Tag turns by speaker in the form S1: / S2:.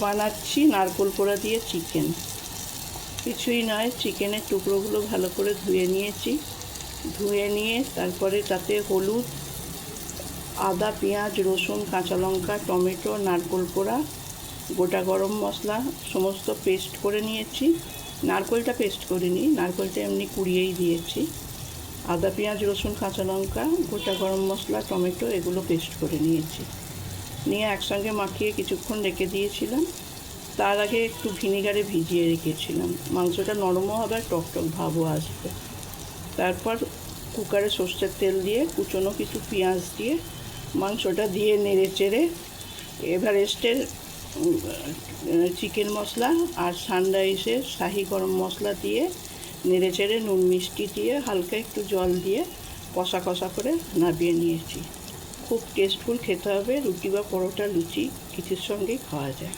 S1: বানাচ্ছি নারকোল কোড়া দিয়ে চিকেন। কিছুই নয়, চিকেনের টুকরোগুলো ভালো করে ধুয়ে নিয়েছি। ধুয়ে নিয়ে তারপরে তাতে হলুদ, আদা, পেঁয়াজ, রসুন, কাঁচা লঙ্কা, টমেটো, নারকোল কোড়া, গোটা গরম মশলা সমস্ত পেস্ট করে নিয়েছি। নারকোলটা পেস্ট করিনি, নারকোলটা এমনি কুড়িয়েই দিয়েছি। আদা, পেঁয়াজ, রসুন, কাঁচা লঙ্কা, গোটা গরম মশলা, টমেটো এগুলো পেস্ট করে নিয়েছি। নিয়ে একসঙ্গে মাখিয়ে কিছুক্ষণ রেখে দিয়েছিলাম। তার আগে একটু ভিনিগারে ভিজিয়ে রেখেছিলাম। মাংসটা নরমও হবে, টকটক ভাবও আসবে। তারপর কুকারে সর্ষের তেল দিয়ে কুচনো কিছু পেঁয়াজ দিয়ে মাংসটা দিয়ে নেড়ে চেড়ে এভারেস্টের চিকেন মশলা আর সানরাইসের শাহি গরম মশলা দিয়ে নেড়ে চেড়ে নুন মিষ্টি দিয়ে হালকা একটু জল দিয়ে কষা কষা করে নামিয়ে নিয়েছি। খুব টেস্টফুল খেতে হবে, রুটি বা পরোটা, লুচি কিছুর সঙ্গেই খাওয়া যায়।